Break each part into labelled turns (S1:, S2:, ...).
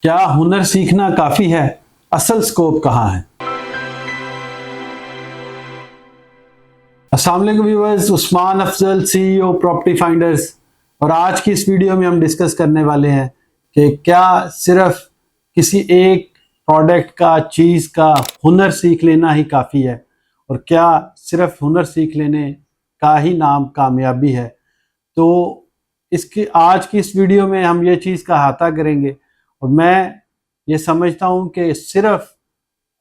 S1: کیا ہنر سیکھنا کافی ہے؟ اصل سکوپ کہاں ہے؟ السلام علیکم ویورز، عثمان افضل CEO پراپرٹی فائنڈرز، اور آج کی اس ویڈیو میں ہم ڈسکس کرنے والے ہیں کہ کیا صرف کسی ایک پروڈکٹ کا، چیز کا ہنر سیکھ لینا ہی کافی ہے، اور کیا صرف ہنر سیکھ لینے کا ہی نام کامیابی ہے؟ تو آج کی اس ویڈیو میں ہم یہ چیز کا احاطہ کریں گے، اور میں یہ سمجھتا ہوں کہ صرف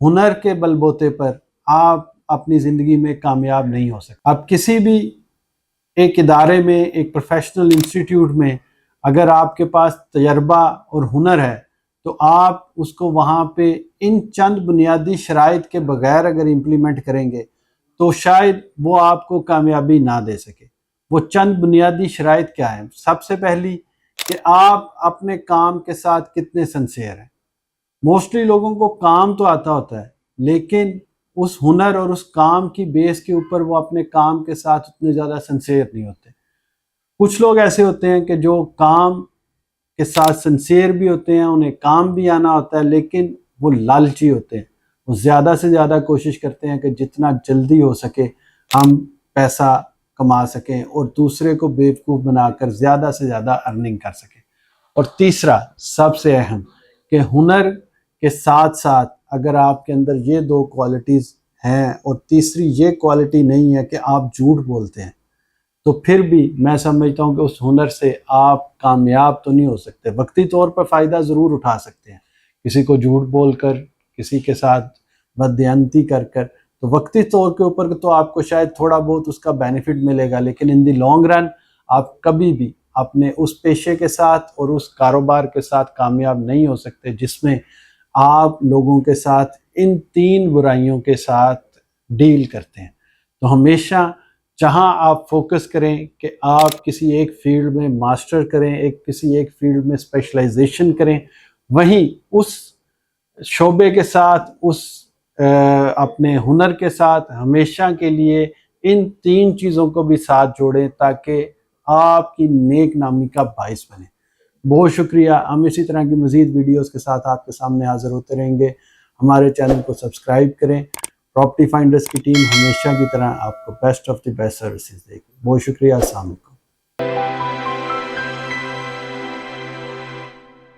S1: ہنر کے بل بوتے پر آپ اپنی زندگی میں کامیاب نہیں ہو سکتے۔ آپ کسی بھی ایک ادارے میں، ایک پروفیشنل انسٹیٹیوٹ میں اگر آپ کے پاس تجربہ اور ہنر ہے تو آپ اس کو وہاں پہ ان چند بنیادی شرائط کے بغیر اگر امپلیمنٹ کریں گے تو شاید وہ آپ کو کامیابی نہ دے سکے۔ وہ چند بنیادی شرائط کیا ہیں؟ سب سے پہلی کہ آپ اپنے کام کے ساتھ کتنے سنسیئر ہیں۔ موسٹلی لوگوں کو کام تو آتا ہوتا ہے، لیکن اس ہنر اور اس کام کی بیس کے اوپر وہ اپنے کام کے ساتھ اتنے زیادہ سنسیئر نہیں ہوتے۔ کچھ لوگ ایسے ہوتے ہیں کہ جو کام کے ساتھ سنسیئر بھی ہوتے ہیں، انہیں کام بھی آنا ہوتا ہے، لیکن وہ لالچی ہوتے ہیں۔ وہ زیادہ سے زیادہ کوشش کرتے ہیں کہ جتنا جلدی ہو سکے ہم پیسہ کما سکیں اور دوسرے کو بیوقوف بنا کر زیادہ سے زیادہ ارننگ کر سکیں۔ اور تیسرا سب سے اہم کہ ہنر کے ساتھ ساتھ اگر آپ کے اندر یہ دو کوالٹیز ہیں اور تیسری یہ کوالٹی نہیں ہے کہ آپ جھوٹ بولتے ہیں، تو پھر بھی میں سمجھتا ہوں کہ اس ہنر سے آپ کامیاب تو نہیں ہو سکتے۔ وقتی طور پر فائدہ ضرور اٹھا سکتے ہیں، کسی کو جھوٹ بول کر، کسی کے ساتھ بددیانتی کر کر، تو وقتی طور کے اوپر تو آپ کو شاید تھوڑا بہت اس کا بینیفٹ ملے گا، لیکن ان دی لانگ رن آپ کبھی بھی اپنے اس پیشے کے ساتھ اور اس کاروبار کے ساتھ کامیاب نہیں ہو سکتے جس میں آپ لوگوں کے ساتھ ان تین برائیوں کے ساتھ ڈیل کرتے ہیں۔ تو ہمیشہ جہاں آپ فوکس کریں کہ آپ کسی ایک فیلڈ میں ماسٹر کریں، کسی ایک فیلڈ میں اسپیشلائزیشن کریں، وہیں اس شعبے کے ساتھ، اس اپنے ہنر کے ساتھ ہمیشہ کے لیے ان تین چیزوں کو بھی ساتھ جوڑیں تاکہ آپ کی نیک نامی کا باعث بنے۔ بہت شکریہ۔ ہم اسی طرح کی مزید ویڈیوز کے ساتھ آپ کے سامنے حاضر ہوتے رہیں گے۔ ہمارے چینل کو سبسکرائب کریں۔ پراپرٹی فائنڈرز کی ٹیم ہمیشہ کی طرح آپ کو best of the best services دے گی۔ بہت شکریہ۔ السلام علیکم۔